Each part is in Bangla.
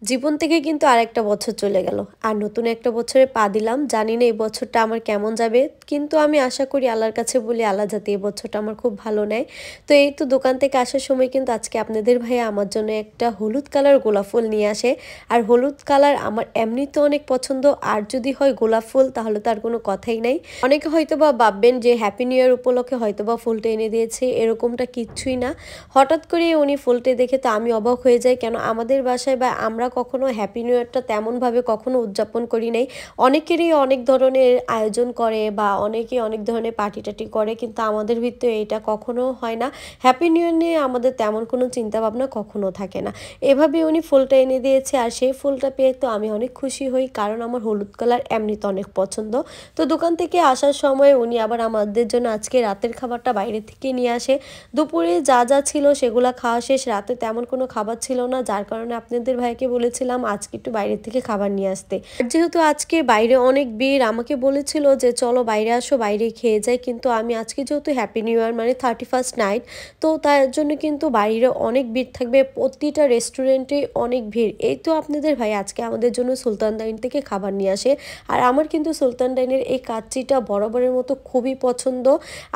জীবন থেকে কিন্তু আরেকটা বছর চলে গেল। আর নতুন একটা বছরে পা দিলাম। জানি না এই বছরটা আমার কেমন যাবে। কিন্তু আমি আশা করি আল্লাহর কাছে বলি আল্লাহ যাতে এই বছরটা আমার খুব ভালো নেয়। তো এই তো দোকান থেকে আসার সময় কিন্তু আজকে আপনাদের ভাইয়া আমার জন্য একটা হলুদ কালার গোলাপ ফুল নিয়ে আসে। আর হলুদ কালার আমার এমনিতে অনেক পছন্দ। আর যদি হয় গোলাপ ফুল তাহলে তো আর কোনো কথাই নাই। অনেকে হয়তোবা ভাববেন যে হ্যাপি নিউ ইয়ার উপলক্ষে হয়তোবা ফুলটা এনে দিয়েছে, এরকমটা কিচ্ছুই না। হঠাৎ করে উনি ফুলটা দেখে তো আমি অবাক হয়ে যাই, কেন আমাদের বাসায় বা আমরা কখনো হ্যাপি নিউ ইয়ারটা তেমনভাবে কখনো উদযাপন করি নাই। অনেকেরই অনেক ধরনের আয়োজন করে বা অনেকে অনেক ধরনের পার্টি টাটি করে, কিন্তু আমাদের ভিতরে এটা কখনো হয় না। হ্যাপি নিউ ইয়ার নিয়ে আমাদের তেমন কোনো চিন্তা ভাবনা কখনো থাকে না। এভাবে উনি ফুলটা এনে দিয়েছে, আর সেই ফুলটা পেয়ে তো আমি অনেক খুশি হই, কারণ আমার হলুদ কালার এমনিতে অনেক পছন্দ। তো দোকান থেকে আসার সময় উনি আবার আমাদের জন্য আজকে রাতের খাবারটা বাইরে থেকে নিয়ে আসে। দুপুরে যা যা ছিল সেগুলা খাওয়া শেষ, রাতে তেমন কোনো খাবার ছিল না, যার কারণে আপনাদের ভাইকে বলেছিলাম আজকে একটু বাইরে থেকে খাবার নিয়ে আসতে। আর যেহেতু আজকে বাইরে অনেক ভিড়, আমাকে বলেছিল যে চলো বাইরে আসো, বাইরে খেয়ে যাই, কিন্তু আমি আজকে যেহেতু হ্যাপি নিউ ইয়ার মানে 31st নাইট, তো তার জন্য কিন্তু বাইরে অনেক ভিড় থাকবে, প্রতিটা রেস্টুরেন্টে অনেক ভিড়। এই তো আপনাদের ভাই আজকে আমাদের জন্য সুলতান ডাইন থেকে খাবার নিয়ে আসে। আর আমার কিন্তু সুলতান ডাইনের এই কাচ্চিটা বরাবরের মতো খুবই পছন্দ।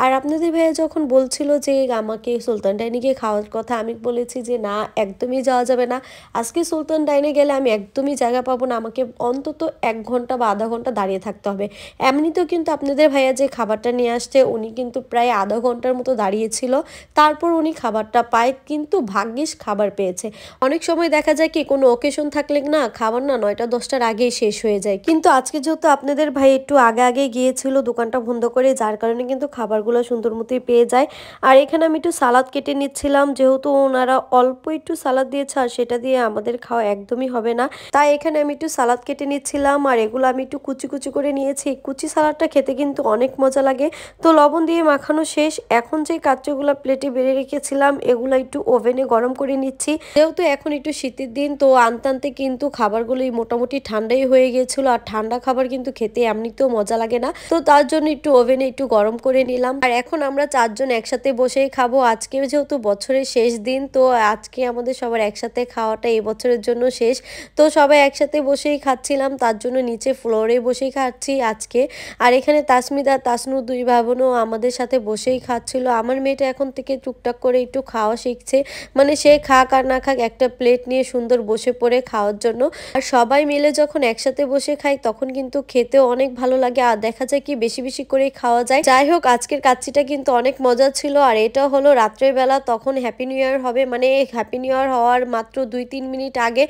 আর আপনাদের ভাইয়া যখন বলছিল যে আমাকে সুলতান ডাইনে গিয়ে খাওয়ার কথা, আমি বলেছি যে না, একদমই যাওয়া যাবে না। আজকে সুলতান ডাইনে গেলে আমি একদমই জায়গা পাবো না, আমাকে অন্তত 1 ঘন্টা বা আধা ঘন্টা দাঁড়িয়ে থাকতে হবে। এমনিতেও কিন্তু আপনাদের ভাইয়া যে খাবারটা নিয়ে আসছে উনি কিন্তু প্রায় আধা ঘন্টার মতো দাঁড়িয়েছিল, তারপর উনি খাবারটা পায়, কিন্তু ভাগ্যিস খাবার পেয়েছে। অনেক সময় দেখা যায় কি কোনো ওকেশন থাকলে না খাবার না 9টা-10টার আগেই শেষ হয়ে যায়, কিন্তু আজকে যেহেতু আপনাদের ভাই একটু আগে আগে গিয়েছিল দোকানটা বন্ধ করে, যার কারণে কিন্তু খাবারগুলো সুন্দর মতোই পেয়ে যায়। আর এখানে আমি একটু সালাদ কেটে নিচ্ছিলাম, যেহেতু ওনারা অল্প একটু সালাদ দিয়েছে আর সেটা দিয়ে আমাদের খাওয়া একদমই হবে না, তাই এখানে আমি একটু সালাদ কেটে নিচ্ছিলাম। আর এগুলো আমি একটু কুচি কুচি করে নিয়েছি। কুচি সালাদটা খেতে কিন্তু অনেক মজা লাগে। তো লবণ দিয়ে মাখানো শেষ। এখন যে কাচ্চিগুলো প্লেটে বেড়ে রেখেছিলাম এগুলো একটু ওভেনে গরম করে নিচ্ছি। যেহেতু এখন একটু শীতের দিন, তো আনতে আনতে কিন্তু খাবারগুলোই মোটামুটি ঠান্ডাই হয়ে গিয়েছিল, আর ঠান্ডা খাবার কিন্তু খেতে এমনিতেও মজা লাগে না, তো তার জন্য একটু ওভেনে একটু গরম করে নিলাম। আর এখন আমরা 4জন একসাথে বসেই খাবো। আজকে যেহেতু বছরের শেষ দিন, তো আজকে আমাদের সবার একসাথে খাওয়াটা এই বছরের জন্য শেষ। তো সবাই একসাথে বসেই খাচ্ছিলাম, তার জন্য নিচে ফ্লোরে বসেই খাচ্ছি আজকে। আর এখানে তাসমিদা তাসনু 2 ভাই বোনও আমাদের সাথে বসেই খাচ্ছিল। আমার মেয়েটা এখন থেকে টুকটাক করে একটু খাওয়া শিখছে, মানে সে খাক আর না খাক একটা প্লেট নিয়ে সুন্দর বসে পড়ে খাওয়ার জন্য। আর সবাই মিলে যখন একসাথে বসে খাই তখন কিন্তু খেতেও অনেক ভালো লাগে, আর দেখা যায় কি বেশি বেশি করেই খাওয়া যায়। যাই হোক, আজকের কাচ্চিটা কিন্তু অনেক মজা ছিল। আর এটা হলো রাত্রের বেলা, তখন হ্যাপি নিউ ইয়ার হবে, মানে হ্যাপি নিউ ইয়ার হওয়ার মাত্র 2-3 মিনিট আগে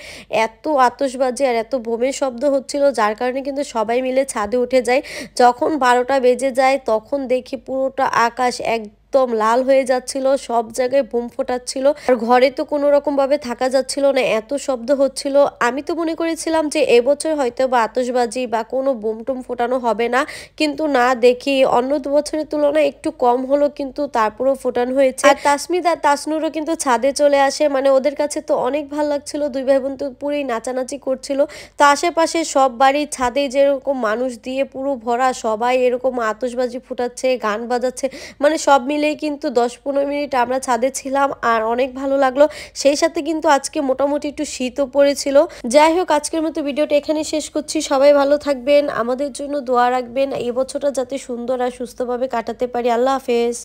এত আতশবাজি আর এত বোমের শব্দ হচ্ছিল, যার কারণে কিন্তু সবাই মিলে ছাদে উঠে যায়। যখন 12টা বেজে যায় তখন দেখি পুরোটা আকাশ একদম লাল হয়ে যাচ্ছিল, সব জায়গায় বোম ফোটাচ্ছিল, আর ঘরে তো কোনো রকম ভাবে থাকা যাচ্ছিল না, এত শব্দ হচ্ছিল। আমি তো মনে করেছিলাম যে এবছর হয়তো বা আতশবাজি বা কোনো বোম টোম ফোটানো হবে না, কিন্তু না, দেখি অন্য 2 বছরের তুলনায় একটু কম হলো, কিন্তু তারপরেও ফোটানো হয়েছে। আর তাসমিদ আর তাসনুরও কিন্তু ছাদে চলে আসে, মানে ওদের কাছে তো অনেক ভালো লাগছিল, 2 ভাই বোন তো পুরোই নাচানাচি করছিল। তো আশেপাশে সব বাড়ির ছাদে যেরকম মানুষ দিয়ে পুরো ভরা, সবাই এরকম আতশবাজি ফুটাচ্ছে, গান বাজাচ্ছে, মানে সব মিলেই কিন্তু 10-15 মিনিট আমরা ছাদে ছিলাম, আর অনেক ভালো লাগলো। সেই সাথে কিন্তু আজকে মোটামুটি একটু শীতও পড়েছিল। যাই হোক, আজকের মতো ভিডিওটা এখানে শেষ করছি। সবাই ভালো থাকবেন, আমাদের জন্য দোয়া রাখবেন, এই বছরটা যাতে সুন্দর আর সুস্থভাবে কাটাতে পারি। আল্লাহ হাফেজ।